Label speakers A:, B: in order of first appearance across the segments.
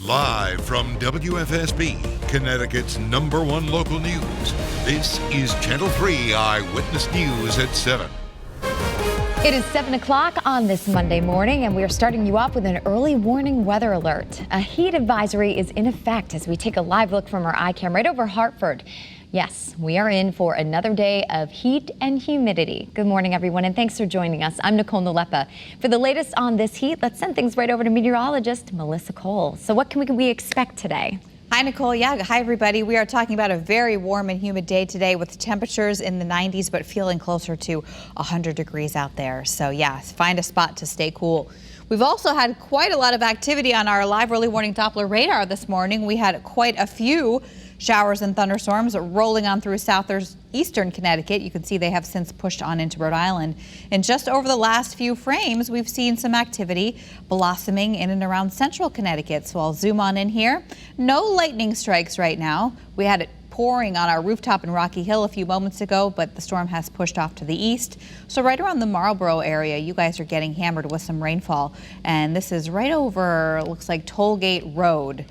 A: Live from WFSB, Connecticut's #1 local news, this is Channel 3 Eyewitness News at 7.
B: It is 7 o'clock on this Monday morning, and we are starting you off with an early warning weather alert. A heat advisory is in effect as we take a live look from our iCam right over Hartford. Yes, we are in for another day of heat and humidity. Good morning, everyone, and thanks for joining us. I'm Nicole Nalepa. For the latest on this heat, let's send things right over to meteorologist Melissa Cole. So what can we expect today?
C: Hi, Nicole. Yeah, hi, everybody. We are talking about a very warm and humid day today with temperatures in the 90s, but feeling closer to 100 degrees out there. So, yeah, find a spot to stay cool. We've also had quite a lot of activity on our live early warning Doppler radar this morning. We had quite a few showers and thunderstorms rolling on through southeastern Connecticut. You can see they have since pushed on into Rhode Island. And just over the last few frames, we've seen some activity blossoming in and around central Connecticut. So I'll zoom on in here. No lightning strikes right now. We had it pouring on our rooftop in Rocky Hill a few moments ago, but the storm has pushed off to the east. So right around the Marlboro area, you guys are getting hammered with some rainfall. And this is right over, looks like Tollgate Road,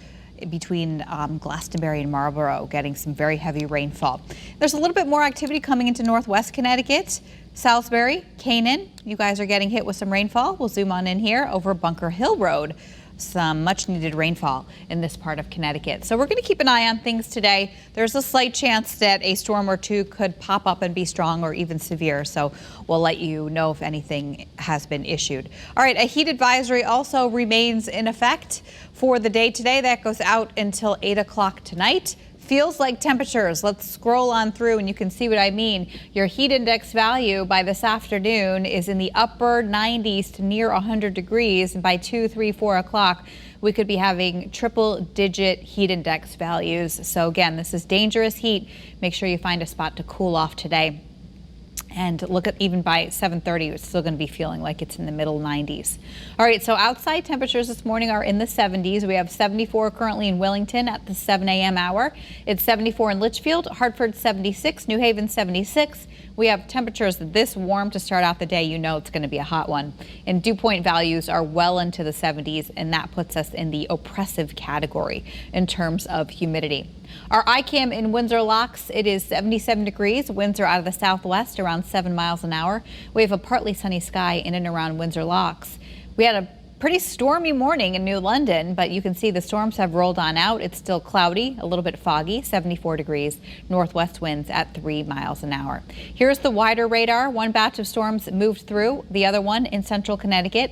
C: between Glastonbury and Marlboro, getting some very heavy rainfall. There's a little bit more activity coming into northwest Connecticut. Salisbury, Canaan, you guys are getting hit with some rainfall. We'll zoom on in here over Bunker Hill Road. Some much needed rainfall in this part of Connecticut. So we're going to keep an eye on things today. There's a slight chance that a storm or two could pop up and be strong or even severe. So we'll let you know if anything has been issued. All right, a heat advisory also remains in effect for the day today. That goes out until 8 o'clock tonight. Feels like temperatures. Let's scroll on through and you can see what I mean. Your heat index value by this afternoon is in the upper 90s to near 100 degrees. And by 2, 3, 4 o'clock, we could be having triple-digit heat index values. So again, this is dangerous heat. Make sure you find a spot to cool off today. And look at even by 7:30, it's still going to be feeling like it's in the middle 90s. All right, so outside temperatures this morning are in the 70s. We have 74 currently in Wellington at the 7 a.m. hour. It's 74 in Litchfield, Hartford 76, New Haven 76. We have temperatures this warm to start out the day. You know it's going to be a hot one. And dew point values are well into the 70s, and that puts us in the oppressive category in terms of humidity. Our iCam in Windsor Locks, it is 77 degrees. Winds are out of the southwest around 7 miles an hour. We have a partly sunny sky in and around Windsor Locks. We had a pretty stormy morning in New London, but you can see the storms have rolled on out. It's still cloudy, a little bit foggy, 74 degrees, northwest winds at 3 miles an hour. Here's the wider radar. One batch of storms moved through, the other one in central Connecticut.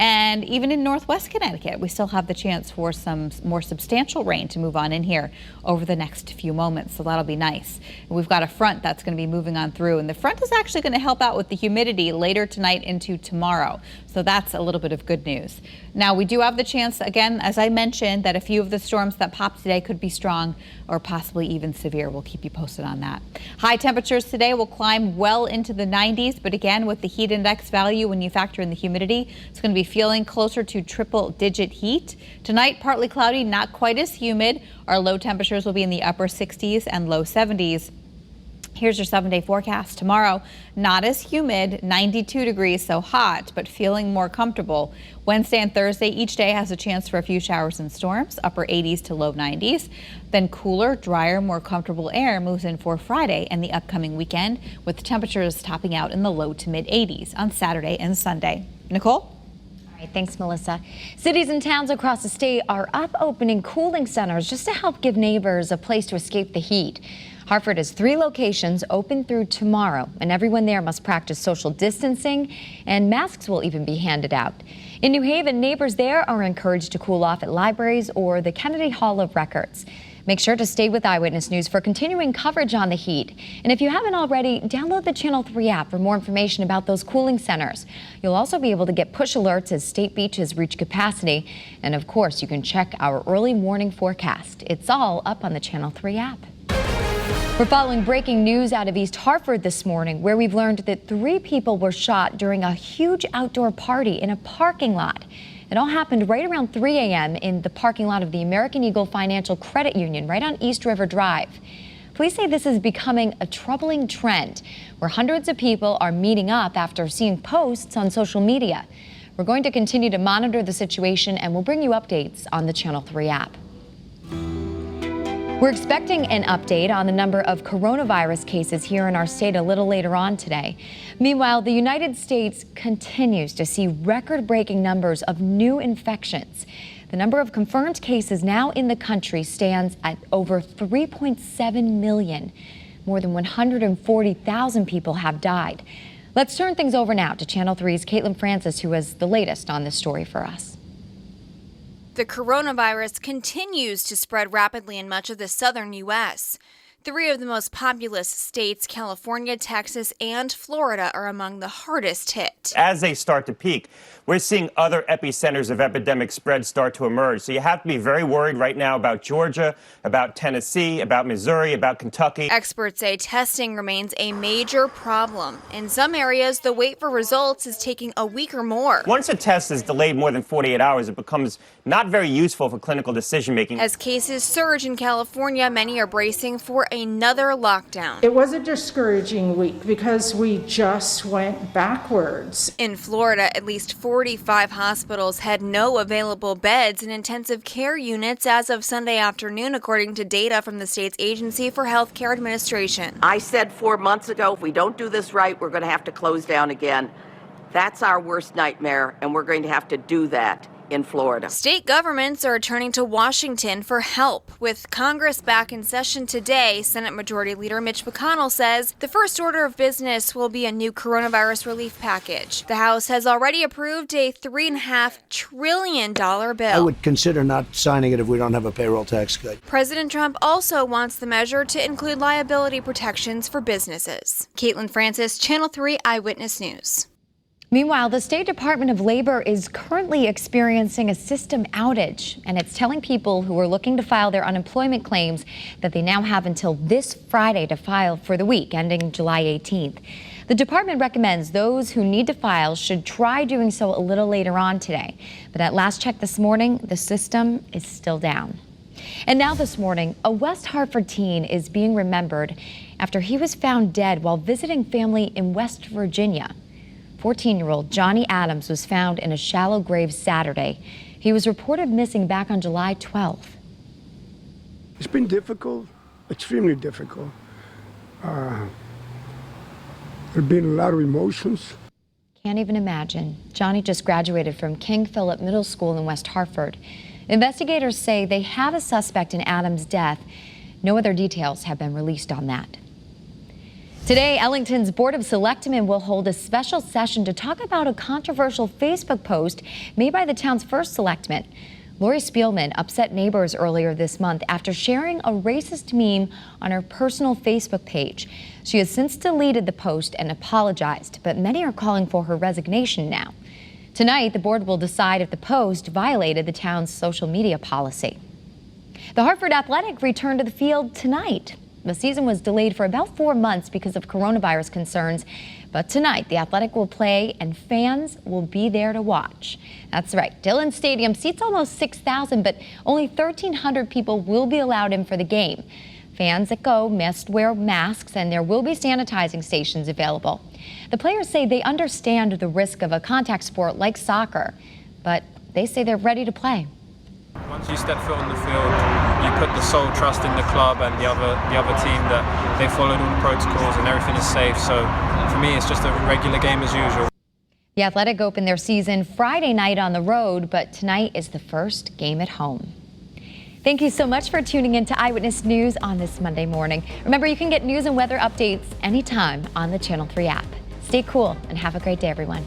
C: And even in northwest Connecticut, we still have the chance for some more substantial rain to move on in here over the next few moments. So that'll be nice. And we've got a front that's going to be moving on through. And the front is actually going to help out with the humidity later tonight into tomorrow. So that's a little bit of good news. Now, we do have the chance, again, as I mentioned, that a few of the storms that pop today could be strong or possibly even severe. We'll keep you posted on that. High temperatures today will climb well into the 90s. But again, with the heat index value, when you factor in the humidity, it's going to be feeling closer to triple-digit heat. Tonight, partly cloudy, not quite as humid. Our low temperatures will be in the upper 60s and low 70s. Here's your 7-day forecast. Tomorrow, not as humid, 92 degrees, so hot, but feeling more comfortable. Wednesday and Thursday, each day has a chance for a few showers and storms, upper 80s to low 90s. Then cooler, drier, more comfortable air moves in for Friday and the upcoming weekend, with temperatures topping out in the low to mid 80s on Saturday and Sunday. Nicole?
B: All right, thanks, Melissa. Cities and towns across the state are up opening cooling centers just to help give neighbors a place to escape the heat. Hartford has 3 locations open through tomorrow, and everyone there must practice social distancing, and masks will even be handed out. In New Haven, neighbors there are encouraged to cool off at libraries or the Kennedy Hall of Records. Make sure to stay with Eyewitness News for continuing coverage on the heat. And if you haven't already, download the Channel 3 app for more information about those cooling centers. You'll also be able to get push alerts as state beaches reach capacity. And of course, you can check our early warning forecast. It's all up on the Channel 3 app. We're following breaking news out of East Hartford this morning, where we've learned that 3 people were shot during a huge outdoor party in a parking lot. It all happened right around 3 a.m. in the parking lot of the American Eagle Financial Credit Union right on East River Drive. Police say this is becoming a troubling trend where hundreds of people are meeting up after seeing posts on social media. We're going to continue to monitor the situation, and we'll bring you updates on the Channel 3 app. We're expecting an update on the number of coronavirus cases here in our state a little later on today. Meanwhile, the United States continues to see record-breaking numbers of new infections. The number of confirmed cases now in the country stands at over 3.7 million. More than 140,000 people have died. Let's turn things over now to Channel 3's Caitlin Francis, who has the latest on this story for us.
D: The coronavirus continues to spread rapidly in much of the southern U.S. 3 of the most populous states, California, Texas, and Florida, are among the hardest hit.
E: As they start to peak, we're seeing other epicenters of epidemic spread start to emerge. So you have to be very worried right now about Georgia, about Tennessee, about Missouri, about Kentucky.
D: Experts say testing remains a major problem. In some areas, the wait for results is taking a week or more.
E: Once a test is delayed more than 48 hours, it becomes not very useful for clinical decision making.
D: As cases surge in California, many are bracing for another lockdown.
F: It was a discouraging week because we just went backwards.
D: In Florida, at least 45 hospitals had no available beds in intensive care units as of Sunday afternoon, according to data from the state's Agency for Healthcare Administration.
G: I said 4 months ago, if we don't do this right, we're going to have to close down again. That's our worst nightmare, and we're going to have to do that in Florida.
D: State governments are turning to Washington for help. With Congress back in session today, Senate Majority Leader Mitch McConnell says the first order of business will be a new coronavirus relief package. The House has already approved a $3.5 trillion bill.
H: I would consider not signing it if we don't have a payroll tax cut.
D: President Trump also wants the measure to include liability protections for businesses. Caitlin Francis, Channel 3 Eyewitness News.
B: Meanwhile, the State Department of Labor is currently experiencing a system outage, and it's telling people who are looking to file their unemployment claims that they now have until this Friday to file for the week ending July 18th. The department recommends those who need to file should try doing so a little later on today. But at last check this morning, the system is still down. And now this morning, a West Hartford teen is being remembered after he was found dead while visiting family in West Virginia. 14-year-old Johnny Adams was found in a shallow grave Saturday. He was reported missing back on July 12th.
I: It's been difficult, extremely difficult. There's been a lot of emotions.
B: Can't even imagine. Johnny just graduated from King Philip Middle School in West Hartford. Investigators say they have a suspect in Adams' death. No other details have been released on that. Today, Ellington's Board of Selectmen will hold a special session to talk about a controversial Facebook post made by the town's first selectman. Lori Spielman upset neighbors earlier this month after sharing a racist meme on her personal Facebook page. She has since deleted the post and apologized, but many are calling for her resignation now. Tonight, the board will decide if the post violated the town's social media policy. The Hartford Athletic returned to the field tonight. The season was delayed for about 4 months because of coronavirus concerns. But tonight, the Athletic will play and fans will be there to watch. That's right. Dillon Stadium seats almost 6,000, but only 1,300 people will be allowed in for the game. Fans that go must wear masks, and there will be sanitizing stations available. The players say they understand the risk of a contact sport like soccer, but they say they're ready to play.
J: Once you step foot on the field, you put the sole trust in the club and the other team that they followed all the protocols and everything is safe. So for me, it's just a regular game as usual.
B: The Athletic opened their season Friday night on the road, but tonight is the first game at home. Thank you so much for tuning in to Eyewitness News on this Monday morning. Remember, you can get news and weather updates anytime on the Channel 3 app. Stay cool and have a great day, everyone.